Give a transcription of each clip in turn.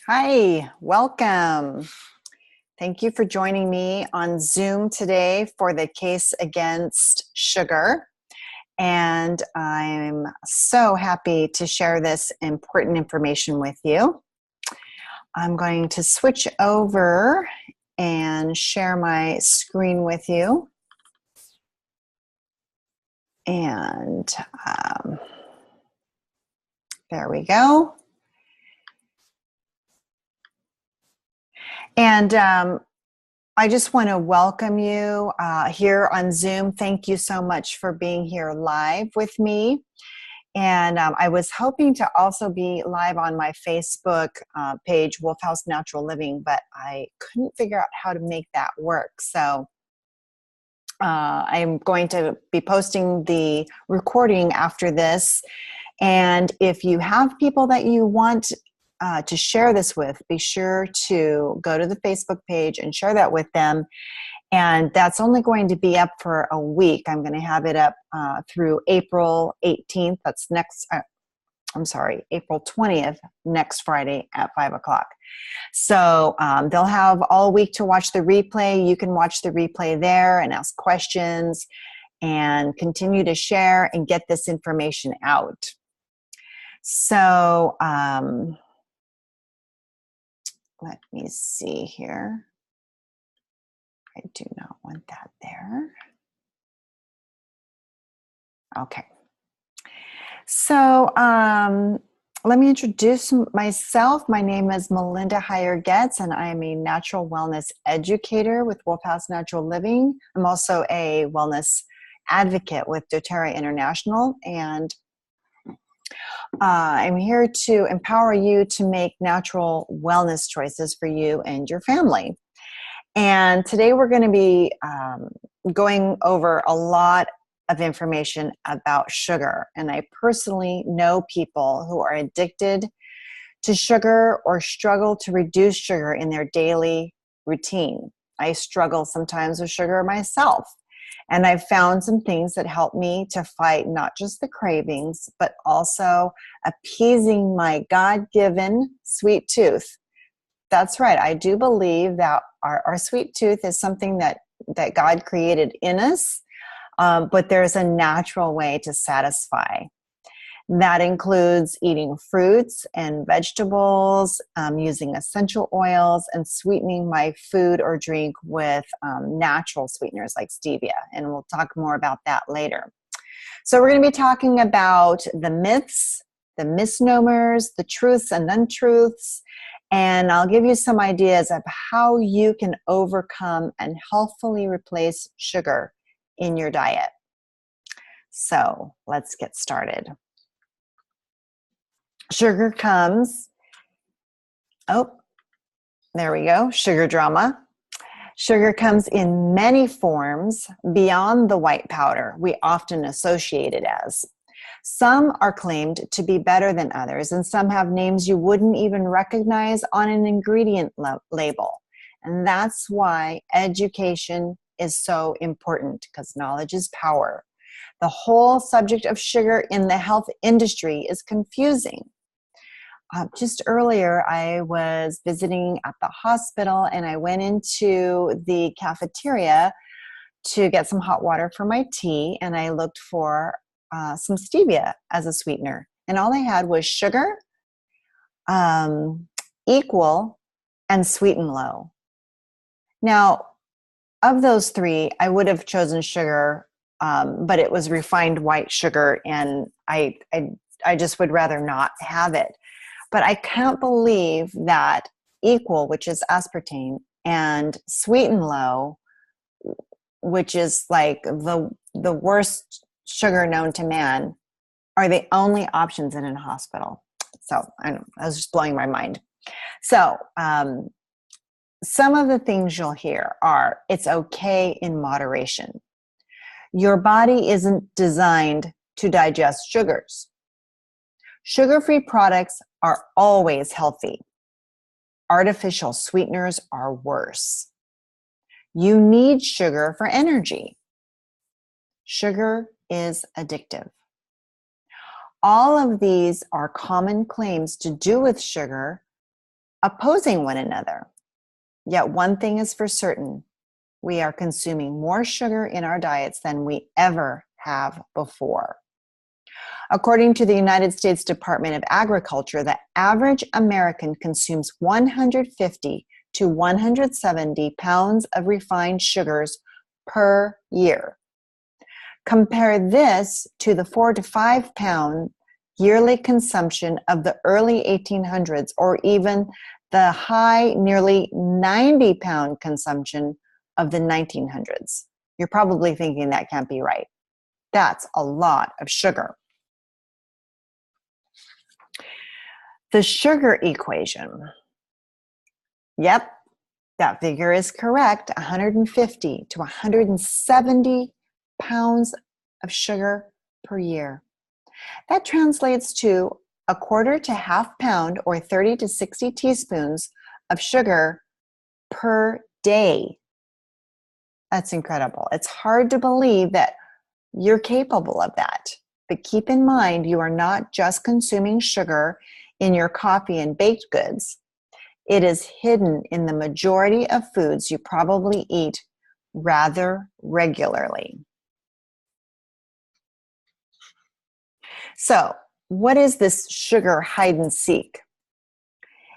Hi, welcome. Thank you for joining me on Zoom today for the case against sugar. And I'm so happy to share this important information with you. I'm going to switch over and share my screen with you. And there we go. And I just want to welcome you here on Zoom. Thank you so much for being here live with me. And I was hoping to also be live on my Facebook page, Wolf House Natural Living, but I couldn't figure out how to make that work. So I'm going to be posting the recording after this. And if you have people that you want to share this with, be sure to go to the Facebook page and share that with them. And that's only going to be up for a week. I'm going to have it up through April 18th. That's April 20th, next Friday at 5 o'clock. So they'll have all week to watch the replay. You can watch the replay there and ask questions and continue to share and get this information out. So let me see here. I do not want that there. Okay. So let me introduce myself. My name is Melinda Heyer-Getz, and I am a natural wellness educator with Wolf House Natural Living. I'm also a wellness advocate with doTERRA International, and I'm here to empower you to make natural wellness choices for you and your family. And today we're going to be going over a lot of information about sugar. And I personally know people who are addicted to sugar or struggle to reduce sugar in their daily routine. I struggle sometimes with sugar myself. And I've found some things that help me to fight not just the cravings, but also appeasing my God-given sweet tooth. That's right. I do believe that our sweet tooth is something that God created in us, but there's a natural way to satisfy. That includes eating fruits and vegetables, using essential oils, and sweetening my food or drink with natural sweeteners like stevia. And we'll talk more about that later. So we're going to be talking about the myths, the misnomers, the truths and untruths, and I'll give you some ideas of how you can overcome and healthfully replace sugar in your diet. So let's get started. Sugar comes, there we go, sugar drama. Sugar comes in many forms beyond the white powder we often associate it as. Some are claimed to be better than others, and some have names you wouldn't even recognize on an ingredient label. And that's why education is so important, because knowledge is power. The whole subject of sugar in the health industry is confusing. Just earlier, I was visiting at the hospital, and I went into the cafeteria to get some hot water for my tea, and I looked for some stevia as a sweetener. And all they had was sugar, equal, and sweet and low. Now, of those three, I would have chosen sugar, but it was refined white sugar, and I just would rather not have it. But I can't believe that equal, which is aspartame, and sweet and low, which is like the worst sugar known to man, are the only options in a hospital. So I was just blowing my mind. So some of the things you'll hear are, it's okay in moderation. Your body isn't designed to digest sugars. Sugar-free products are always healthy. Artificial sweeteners are worse. You need sugar for energy. Sugar is addictive. All of these are common claims to do with sugar, opposing one another. Yet one thing is for certain, we are consuming more sugar in our diets than we ever have before. According to the United States Department of Agriculture, the average American consumes 150 to 170 pounds of refined sugars per year. Compare this to the 4 to 5 pound yearly consumption of the early 1800s, or even the high, nearly 90 pound consumption of the 1900s. You're probably thinking that can't be right. That's a lot of sugar. The sugar equation. Yep, that figure is correct. 150 to 170 pounds of sugar per year. That translates to a quarter to half pound, or 30 to 60 teaspoons of sugar per day. That's incredible. It's hard to believe that you're capable of that. But keep in mind, you are not just consuming sugar in your coffee and baked goods. It is hidden in the majority of foods you probably eat rather regularly. So, what is this sugar hide and seek?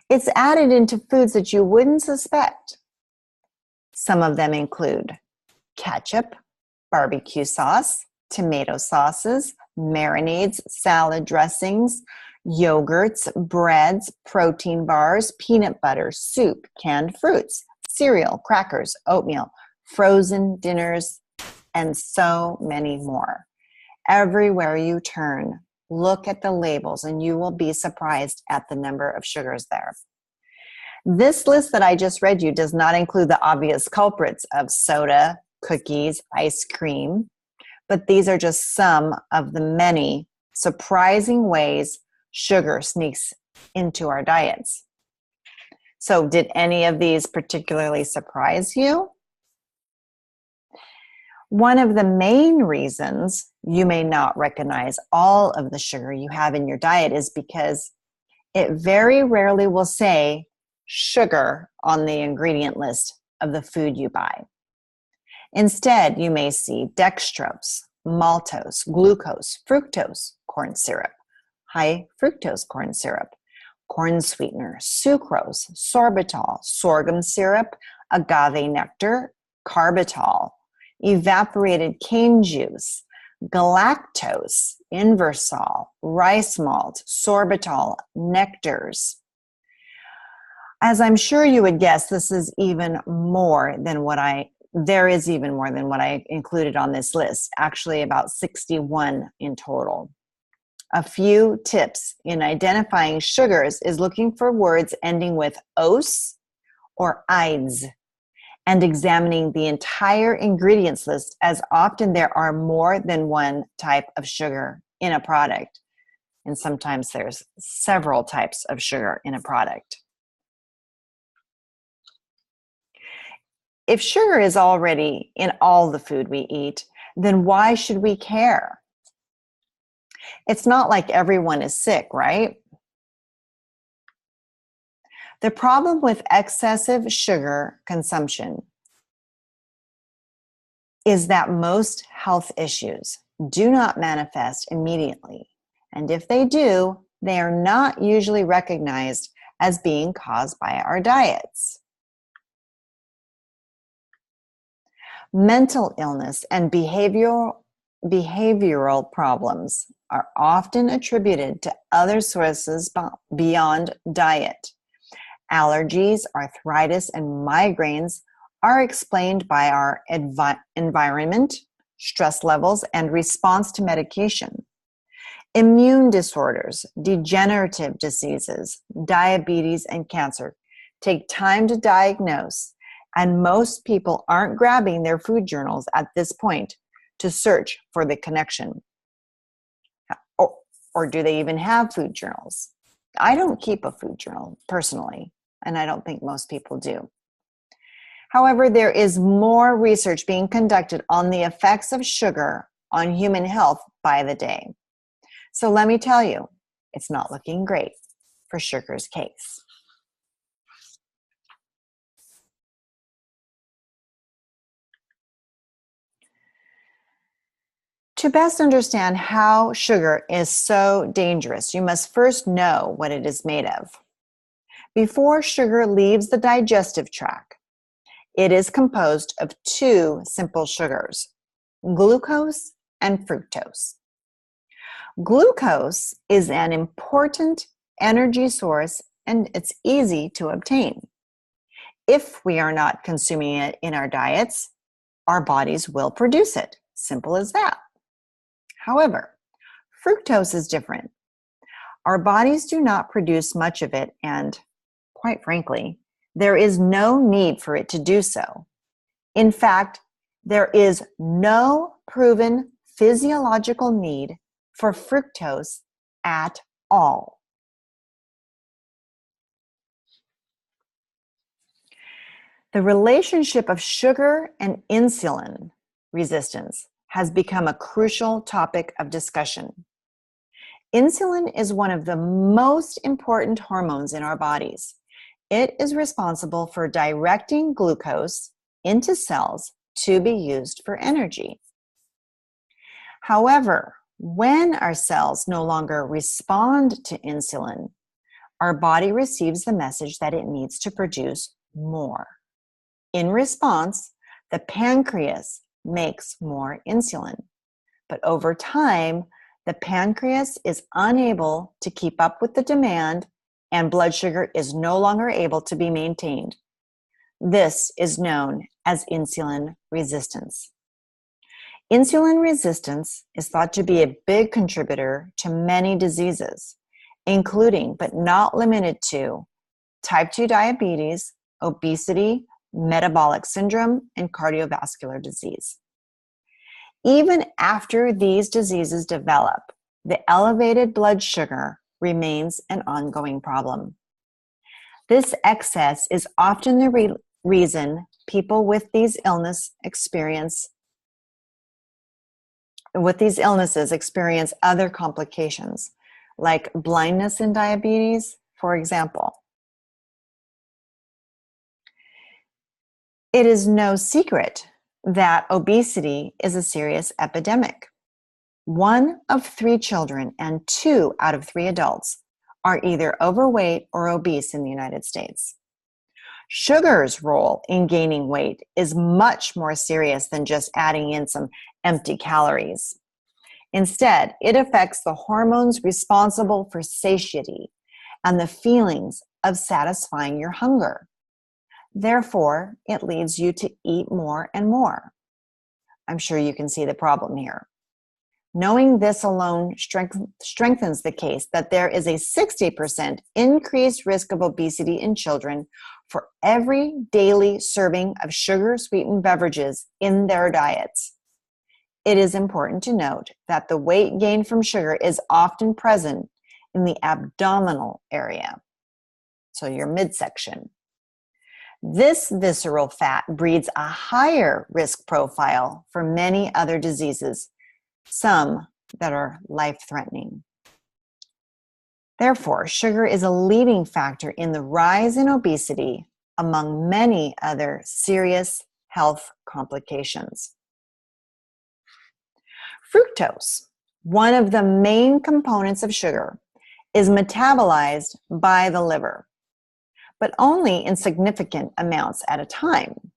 It's added into foods that you wouldn't suspect. Some of them include ketchup, barbecue sauce, tomato sauces, marinades, salad dressings, yogurts, breads, protein bars, peanut butter, soup, canned fruits, cereal, crackers, oatmeal, frozen dinners, and so many more. Everywhere you turn, look at the labels and you will be surprised at the number of sugars there. This list that I just read you does not include the obvious culprits of soda, cookies, ice cream, but these are just some of the many surprising ways sugar sneaks into our diets. So, did any of these particularly surprise you? One of the main reasons you may not recognize all of the sugar you have in your diet is because it very rarely will say sugar on the ingredient list of the food you buy. Instead, you may see dextrose, maltose, glucose, fructose, corn syrup, high fructose corn syrup, corn sweetener, sucrose, sorbitol, sorghum syrup, agave nectar, carbitol, evaporated cane juice, galactose, inversol, rice malt, sorbitol, nectars. As I'm sure you would guess, there is even more than what I included on this list, actually about 61 in total. A few tips in identifying sugars is looking for words ending with "-ose" or "-ides", and examining the entire ingredients list, as often there are more than one type of sugar in a product. And sometimes there's several types of sugar in a product. If sugar is already in all the food we eat, then why should we care? It's not like everyone is sick, right? The problem with excessive sugar consumption is that most health issues do not manifest immediately. And if they do, they are not usually recognized as being caused by our diets. Mental illness and behavioral problems are often attributed to other sources beyond diet. Allergies, arthritis, and migraines are explained by our environment, stress levels, and response to medication. Immune disorders, degenerative diseases, diabetes, and cancer take time to diagnose, and most people aren't grabbing their food journals at this point to search for the connection. Or do they even have food journals? I don't keep a food journal personally, and I don't think most people do. However, there is more research being conducted on the effects of sugar on human health by the day. So let me tell you, it's not looking great for sugar's case. To best understand how sugar is so dangerous, you must first know what it is made of. Before sugar leaves the digestive tract, it is composed of two simple sugars, glucose and fructose. Glucose is an important energy source and it's easy to obtain. If we are not consuming it in our diets, our bodies will produce it. Simple as that. However, fructose is different. Our bodies do not produce much of it, and quite frankly, there is no need for it to do so. In fact, there is no proven physiological need for fructose at all. The relationship of sugar and insulin resistance has become a crucial topic of discussion. Insulin is one of the most important hormones in our bodies. It is responsible for directing glucose into cells to be used for energy. However, when our cells no longer respond to insulin, our body receives the message that it needs to produce more. In response, the pancreas makes more insulin. But over time, the pancreas is unable to keep up with the demand and blood sugar is no longer able to be maintained. This is known as insulin resistance. Insulin resistance is thought to be a big contributor to many diseases, including but not limited to type 2 diabetes, obesity, metabolic syndrome, and cardiovascular disease. Even after these diseases develop, the elevated blood sugar remains an ongoing problem. This excess is often the reason people with these illnesses experience other complications, like blindness in diabetes, for example. It is no secret that obesity is a serious epidemic. 1 of 3 children and 2 out of 3 adults are either overweight or obese in the United States. Sugar's role in gaining weight is much more serious than just adding in some empty calories. Instead, it affects the hormones responsible for satiety and the feelings of satisfying your hunger. Therefore, it leads you to eat more and more. I'm sure you can see the problem here. Knowing this alone strengthens the case that there is a 60% increased risk of obesity in children for every daily serving of sugar-sweetened beverages in their diets. It is important to note that the weight gain from sugar is often present in the abdominal area, so your midsection. This visceral fat breeds a higher risk profile for many other diseases, some that are life-threatening. Therefore, sugar is a leading factor in the rise in obesity among many other serious health complications. Fructose, one of the main components of sugar, is metabolized by the liver, but only in significant amounts at a time.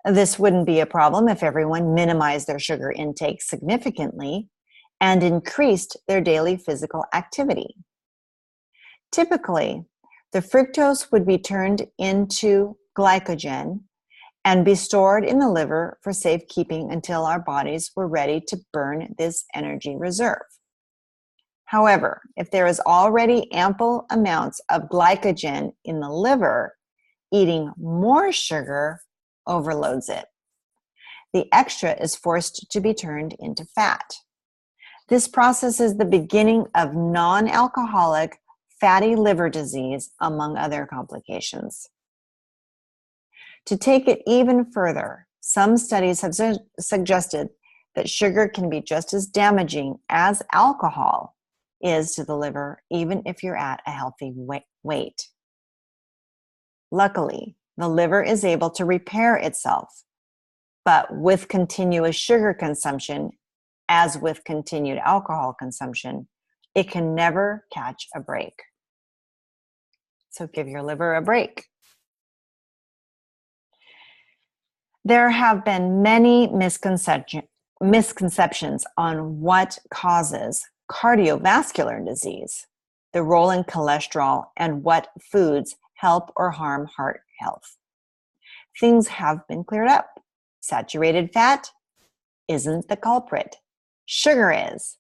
This wouldn't be a problem if everyone minimized their sugar intake significantly and increased their daily physical activity. Typically, the fructose would be turned into glycogen and be stored in the liver for safekeeping until our bodies were ready to burn this energy reserve. However, if there is already ample amounts of glycogen in the liver, eating more sugar overloads it. The extra is forced to be turned into fat. This process is the beginning of non-alcoholic fatty liver disease, among other complications. To take it even further, some studies have suggested that sugar can be just as damaging as alcohol is to the liver, even if you're at a healthy weight. Luckily, the liver is able to repair itself, but with continuous sugar consumption, as with continued alcohol consumption, it can never catch a break. So give your liver a break. There have been many misconceptions on what causes cardiovascular disease, the role in cholesterol, and what foods help or harm heart health. Things have been cleared up. Saturated fat isn't the culprit. Sugar is.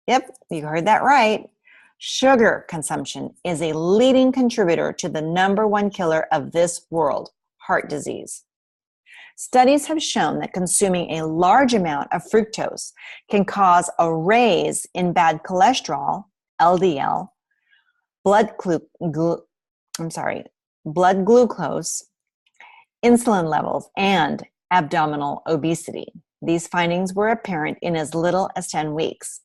Yep, you heard that right. Sugar consumption is a leading contributor to the #1 killer of this world, heart disease. Studies have shown that consuming a large amount of fructose can cause a raise in bad cholesterol, LDL, blood glucose, insulin levels, and abdominal obesity. These findings were apparent in as little as 10 weeks.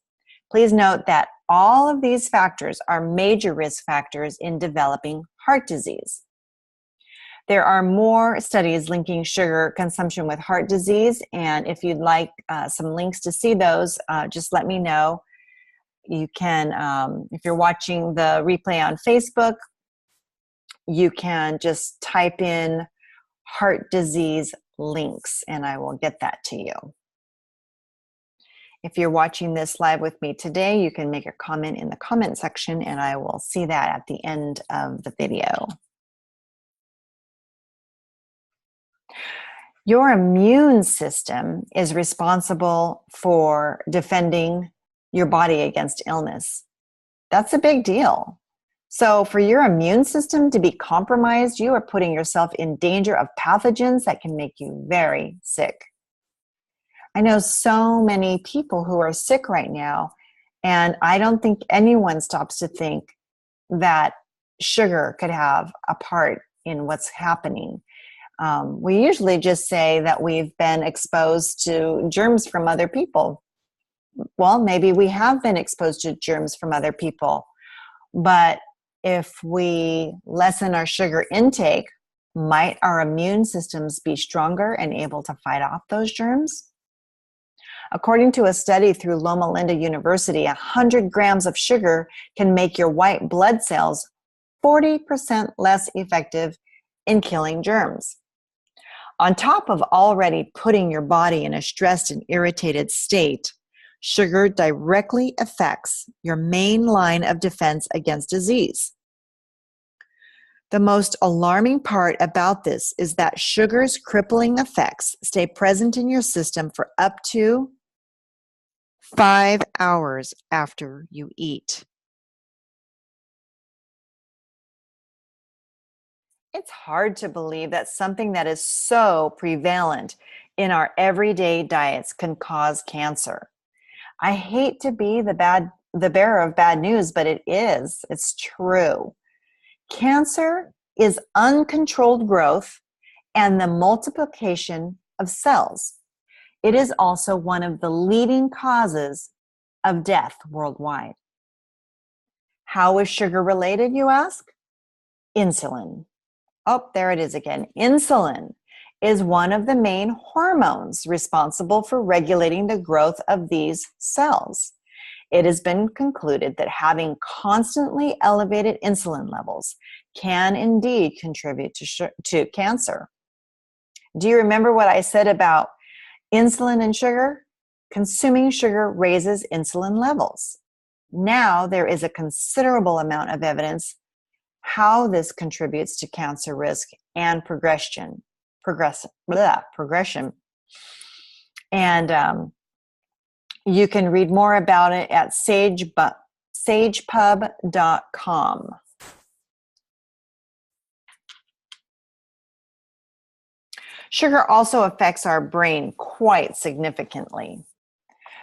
Please note that all of these factors are major risk factors in developing heart disease. There are more studies linking sugar consumption with heart disease, and if you'd like some links to see those, just let me know. You can, if you're watching the replay on Facebook, you can just type in heart disease links, and I will get that to you. If you're watching this live with me today, you can make a comment in the comment section, and I will see that at the end of the video. Your immune system is responsible for defending your body against illness. That's a big deal. So for your immune system to be compromised, you are putting yourself in danger of pathogens that can make you very sick. I know so many people who are sick right now, and I don't think anyone stops to think that sugar could have a part in what's happening. We usually just say that we've been exposed to germs from other people. Well, maybe we have been exposed to germs from other people, but if we lessen our sugar intake, might our immune systems be stronger and able to fight off those germs? According to a study through Loma Linda University, 100 grams of sugar can make your white blood cells 40% less effective in killing germs. On top of already putting your body in a stressed and irritated state, sugar directly affects your main line of defense against disease. The most alarming part about this is that sugar's crippling effects stay present in your system for up to 5 hours after you eat. It's hard to believe that something that is so prevalent in our everyday diets can cause cancer. I hate to be the bearer of bad news, but it is. It's true. Cancer is uncontrolled growth and the multiplication of cells. It is also one of the leading causes of death worldwide. How is sugar related, you ask? Insulin. Oh, there it is again. Insulin is one of the main hormones responsible for regulating the growth of these cells. It has been concluded that having constantly elevated insulin levels can indeed contribute to cancer. Do you remember what I said about insulin and sugar? Consuming sugar raises insulin levels. Now there is a considerable amount of evidence how this contributes to cancer risk and progression. And you can read more about it at sagepub.com. Sugar also affects our brain quite significantly.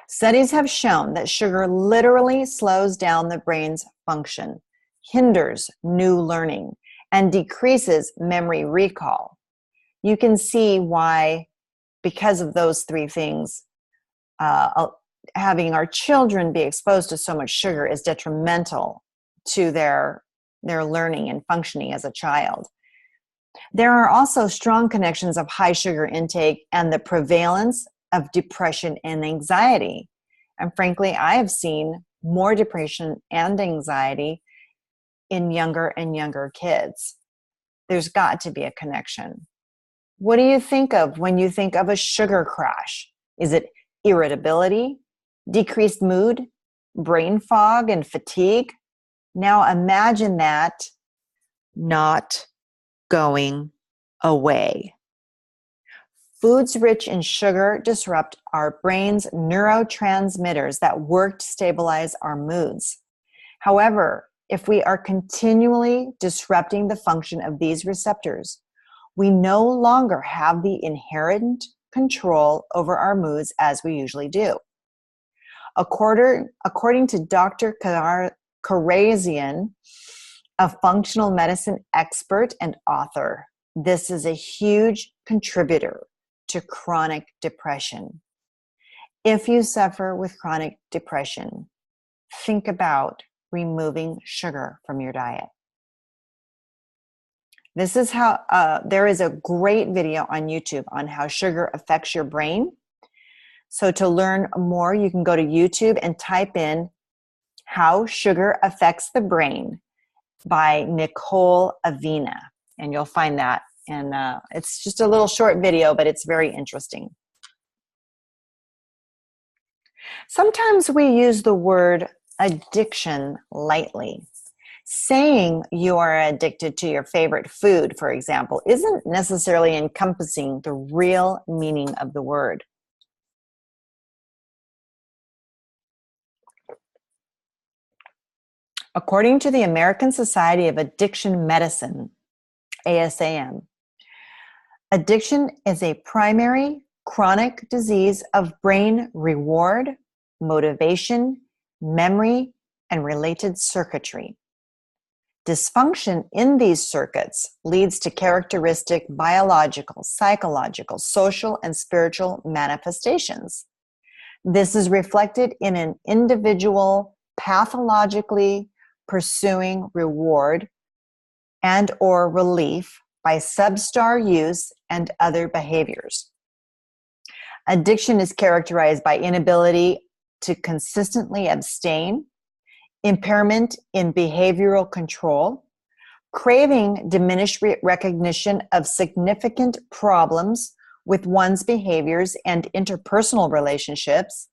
Studies have shown that sugar literally slows down the brain's function, hinders new learning, and decreases memory recall. You can see why, because of those three things, having our children be exposed to so much sugar is detrimental to their learning and functioning as a child. There are also strong connections of high sugar intake and the prevalence of depression and anxiety. And frankly, I have seen more depression and anxiety in younger and younger kids. There's got to be a connection. What do you think of when you think of a sugar crash? Is it irritability, decreased mood, brain fog, and fatigue? Now imagine that not going away. Foods rich in sugar disrupt our brain's neurotransmitters that work to stabilize our moods. However, if we are continually disrupting the function of these receptors, we no longer have the inherent control over our moods as we usually do. According to Dr. Karazian, a functional medicine expert and author, this is a huge contributor to chronic depression. If you suffer with chronic depression, think about removing sugar from your diet. This is how, there is a great video on YouTube on how sugar affects your brain. So to learn more, you can go to YouTube and type in How Sugar Affects the Brain by Nicole Avena, and you'll find that. And it's just a little short video, but it's very interesting. Sometimes we use the word addiction lightly. Saying you are addicted to your favorite food, for example, isn't necessarily encompassing the real meaning of the word. According to the American Society of Addiction Medicine, ASAM, addiction is a primary chronic disease of brain reward, motivation, memory, and related circuitry. Dysfunction in these circuits leads to characteristic biological, psychological, social, and spiritual manifestations. This is reflected in an individual pathologically pursuing reward and or relief by substar use and other behaviors. Addiction is characterized by inability to consistently abstain, impairment in behavioral control, craving diminished recognition of significant problems with one's behaviors and interpersonal relationships,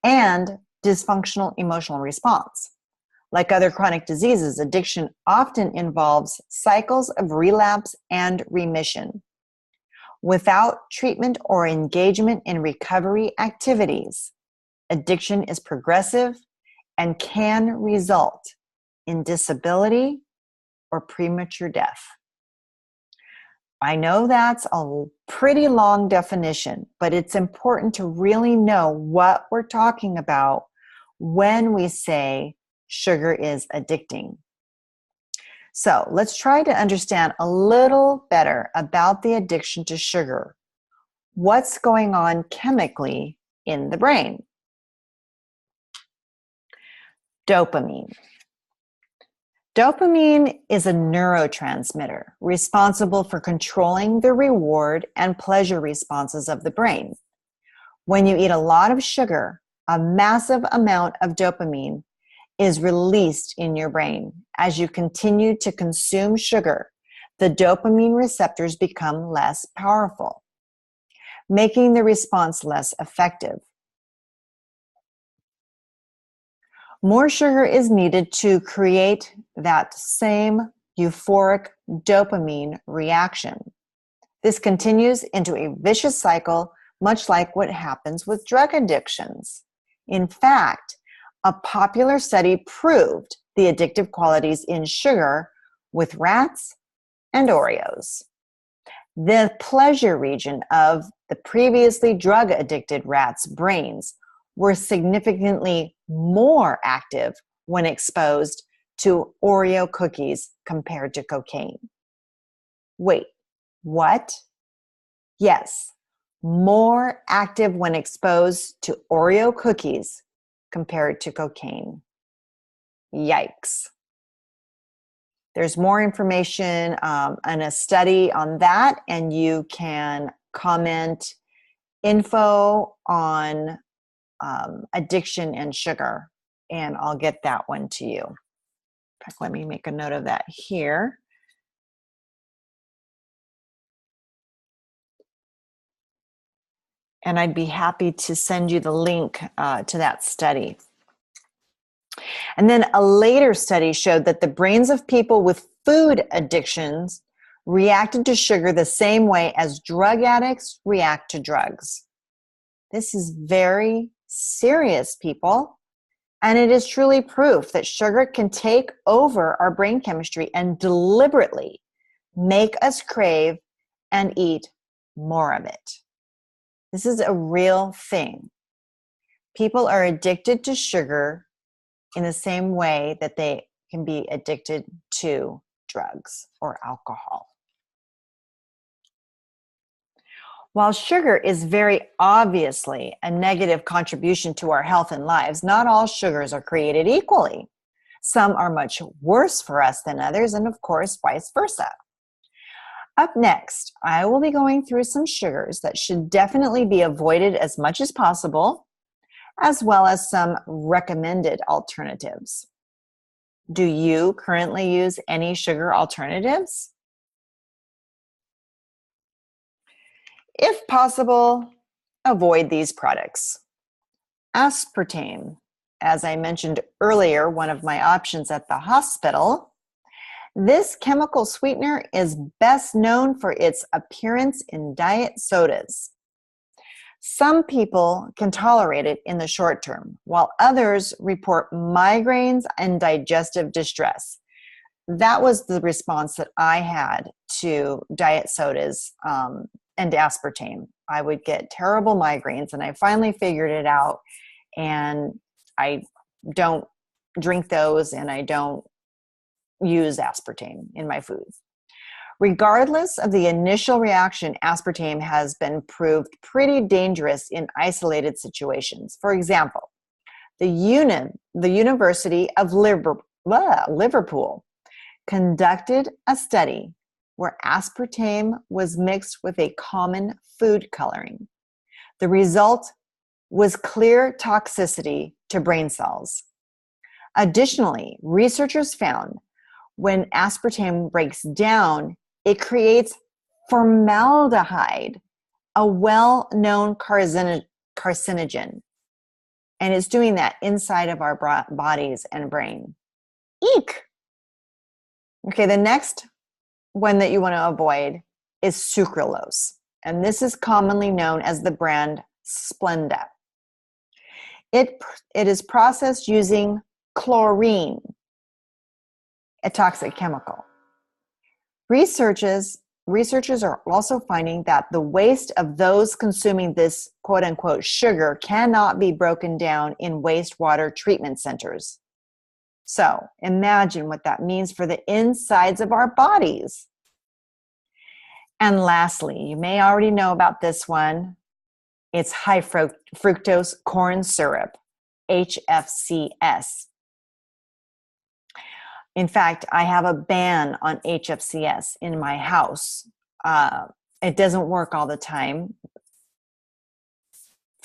and dysfunctional emotional response. Like other chronic diseases, addiction often involves cycles of relapse and remission. Without treatment or engagement in recovery activities, addiction is progressive and can result in disability or premature death. I know that's a pretty long definition, but it's important to really know what we're talking about when we say sugar is addicting. So let's try to understand a little better about the addiction to sugar. What's going on chemically in the brain? Dopamine. Dopamine is a neurotransmitter responsible for controlling the reward and pleasure responses of the brain. When you eat a lot of sugar, a massive amount of dopamine is released in your brain. As you continue to consume sugar, the dopamine receptors become less powerful, making the response less effective. More sugar is needed to create that same euphoric dopamine reaction. This continues into a vicious cycle, much like what happens with drug addictions. In fact, a popular study proved the addictive qualities in sugar with rats and Oreos. The pleasure region of the previously drug-addicted rats' brains were significantly more active when exposed to Oreo cookies compared to cocaine. Wait, what? Yes, more active when exposed to Oreo cookies compared to cocaine. Yikes. There's more information and a study on that, and you can comment info on addiction and sugar, and I'll get that one to you. In fact, let me make a note of that here. And I'd be happy to send you the link to that study. And then a later study showed that the brains of people with food addictions reacted to sugar the same way as drug addicts react to drugs. This is very serious, people. And it is truly proof that sugar can take over our brain chemistry and deliberately make us crave and eat more of it. This is a real thing. People are addicted to sugar in the same way that they can be addicted to drugs or alcohol. While sugar is very obviously a negative contribution to our health and lives, not all sugars are created equally. Some are much worse for us than others, and of course, vice versa. Up next, I will be going through some sugars that should definitely be avoided as much as possible, as well as some recommended alternatives. Do you currently use any sugar alternatives? If possible, avoid these products. Aspartame, as I mentioned earlier, one of my options at the hospital. This chemical sweetener is best known for its appearance in diet sodas. Some people can tolerate it in the short term, while others report migraines and digestive distress. That was the response that I had to diet sodas and aspartame. I would get terrible migraines, and I finally figured it out, and I don't drink those, and I don't use aspartame in my foods. Regardless of the initial reaction, aspartame has been proved pretty dangerous in isolated situations. For example, the University of Liverpool conducted a study where aspartame was mixed with a common food coloring. The result was clear toxicity to brain cells. Additionally, researchers found when aspartame breaks down, it creates formaldehyde, a well-known carcinogen. And it's doing that inside of our bodies and brain. Eek! Okay, the next one that you want to avoid is sucralose. And this is commonly known as the brand Splenda. It is processed using chlorine, a toxic chemical. Researchers are also finding that the waste of those consuming this quote-unquote sugar cannot be broken down in wastewater treatment centers. So imagine what that means for the insides of our bodies. And lastly, you may already know about this one. It's high fructose corn syrup, HFCS. In fact, I have a ban on HFCS in my house. It doesn't work all the time.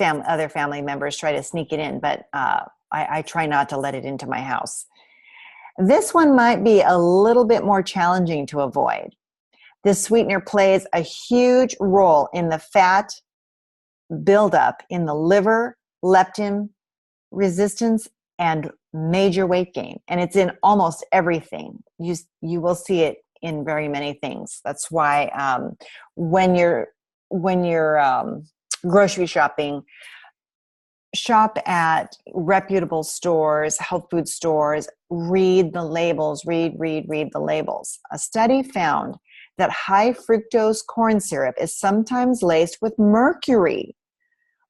Other family members try to sneak it in, but I try not to let it into my house. This one might be a little bit more challenging to avoid. This sweetener plays a huge role in the fat buildup in the liver, leptin resistance, and major weight gain. And it's in almost everything. You will see it in very many things. That's why when you're grocery shopping, shop at reputable stores, health food stores, read the labels, read the labels. A study found that high fructose corn syrup is sometimes laced with mercury.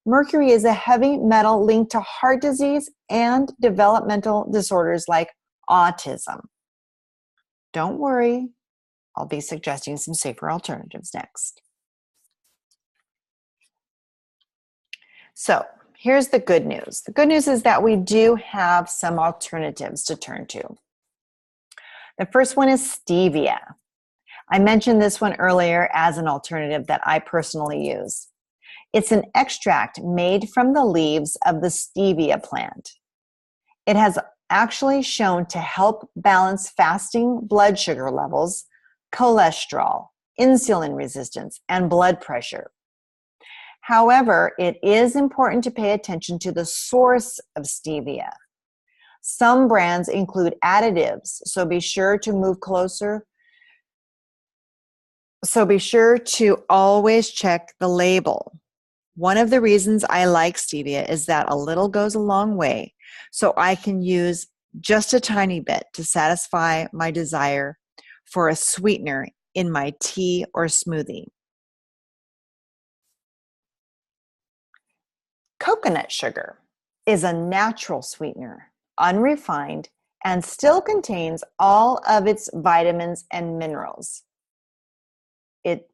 Mercury is a heavy metal linked to heart disease and developmental disorders like autism. Don't worry, I'll be suggesting some safer alternatives next. So here's the good news. The good news is that we do have some alternatives to turn to. The first one is stevia. I mentioned this one earlier as an alternative that I personally use. It's an extract made from the leaves of the stevia plant. It has actually shown to help balance fasting blood sugar levels, cholesterol, insulin resistance, and blood pressure. However, it is important to pay attention to the source of stevia. Some brands include additives, so be sure to always check the label. One of the reasons I like stevia is that a little goes a long way, so I can use just a tiny bit to satisfy my desire for a sweetener in my tea or smoothie. Coconut sugar is a natural sweetener, unrefined, and still contains all of its vitamins and minerals. It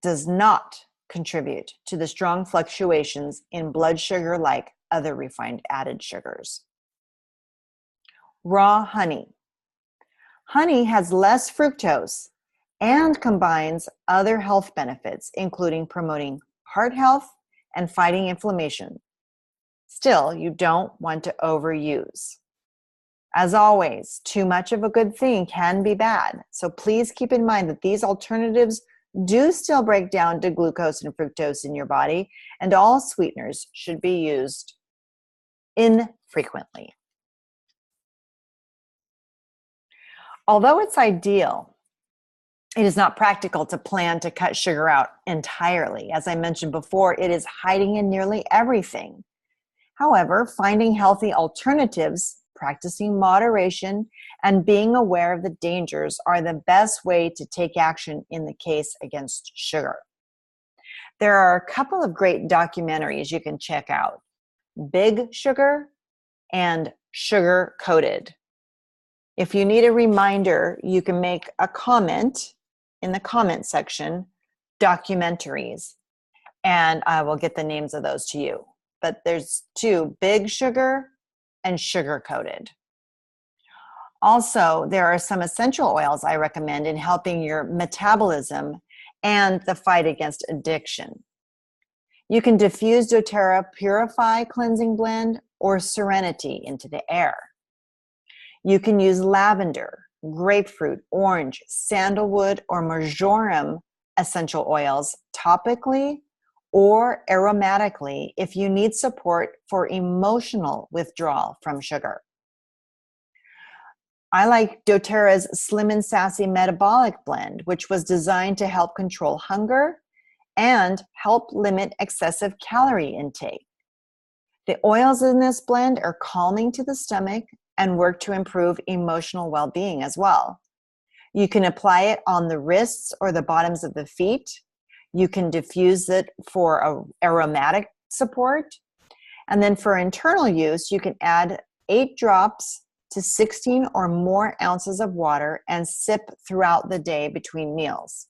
does not contribute to the strong fluctuations in blood sugar like other refined added sugars. Raw honey. Honey has less fructose and combines other health benefits, including promoting heart health and fighting inflammation. Still, you don't want to overuse. As always, too much of a good thing can be bad, so please keep in mind that these alternatives do still break down to glucose and fructose in your body, and all sweeteners should be used infrequently. Although it's ideal, it is not practical to plan to cut sugar out entirely. As I mentioned before, it is hiding in nearly everything. However, finding healthy alternatives, practicing moderation, and being aware of the dangers are the best way to take action in the case against sugar. There are a couple of great documentaries you can check out: Big Sugar and Sugar Coated. If you need a reminder, you can make a comment in the comment section, documentaries, and I will get the names of those to you. But there's two: Big Sugar and Sugar Coated. Also, there are some essential oils I recommend in helping your metabolism and the fight against addiction. You can diffuse doTERRA Purify Cleansing Blend or Serenity into the air. You can use lavender, grapefruit, orange, sandalwood, or marjoram essential oils topically or aromatically if you need support for emotional withdrawal from sugar. I like doTERRA's Slim and Sassy Metabolic Blend, which was designed to help control hunger and help limit excessive calorie intake. The oils in this blend are calming to the stomach and work to improve emotional well-being as well. You can apply it on the wrists or the bottoms of the feet. You can diffuse it for aromatic support. And then for internal use, you can add 8 drops to 16 or more ounces of water and sip throughout the day between meals.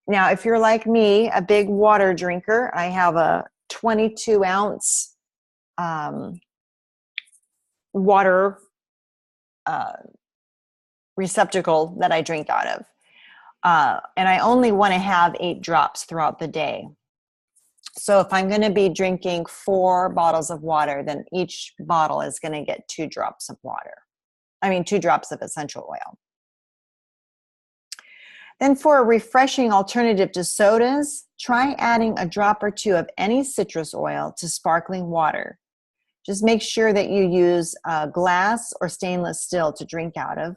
Now, if you're like me, a big water drinker, I have a 22-ounce water receptacle that I drink out of. And I only want to have 8 drops throughout the day. So if I'm going to be drinking 4 bottles of water, then each bottle is going to get 2 drops of water. 2 drops of essential oil. Then for a refreshing alternative to sodas, try adding a drop or 2 of any citrus oil to sparkling water. Just make sure that you use glass or stainless steel to drink out of,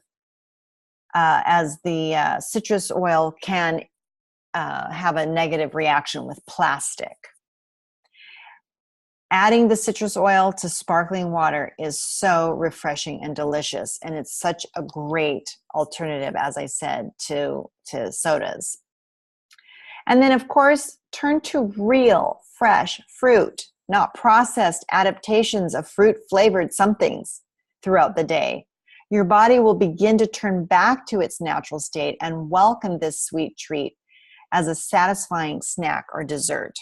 as the citrus oil can have a negative reaction with plastic. Adding the citrus oil to sparkling water is so refreshing and delicious, and it's such a great alternative, as I said, to sodas. And then, of course, turn to real, fresh fruit, not processed adaptations of fruit-flavored somethings throughout the day. Your body will begin to turn back to its natural state and welcome this sweet treat as a satisfying snack or dessert.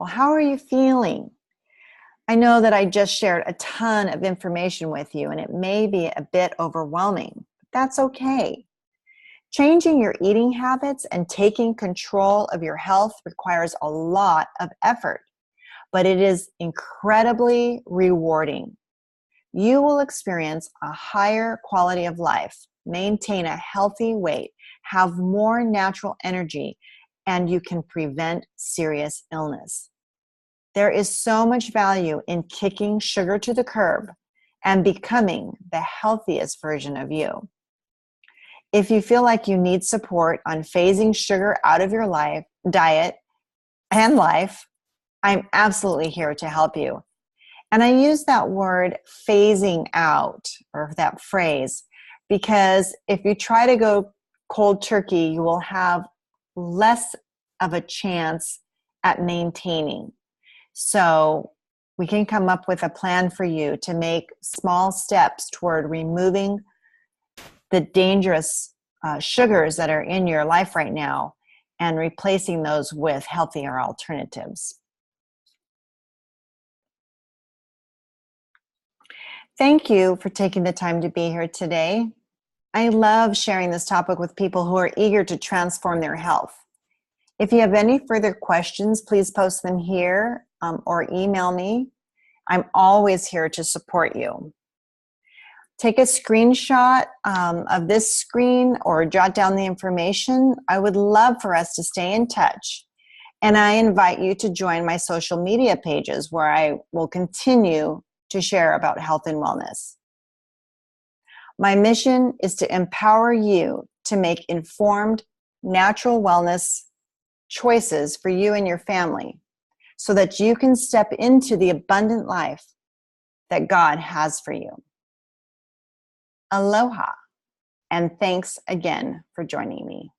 Well, how are you feeling? I know that I just shared a ton of information with you, and it may be a bit overwhelming, but that's okay. Changing your eating habits and taking control of your health requires a lot of effort, but it is incredibly rewarding. You will experience a higher quality of life, maintain a healthy weight, have more natural energy, and you can prevent serious illness. There is so much value in kicking sugar to the curb and becoming the healthiest version of you. If you feel like you need support on phasing sugar out of your diet and life, I'm absolutely here to help you. And I use that word phasing out, or that phrase, because if you try to go cold turkey, you will have less of a chance at maintaining. So we can come up with a plan for you to make small steps toward removing the dangerous sugars that are in your life right now and replacing those with healthier alternatives. Thank you for taking the time to be here today. I love sharing this topic with people who are eager to transform their health. If you have any further questions, please post them here or email me. I'm always here to support you. Take a screenshot of this screen or jot down the information. I would love for us to stay in touch. And I invite you to join my social media pages where I will continue to share about health and wellness. My mission is to empower you to make informed, natural wellness choices for you and your family so that you can step into the abundant life that God has for you. Aloha, and thanks again for joining me.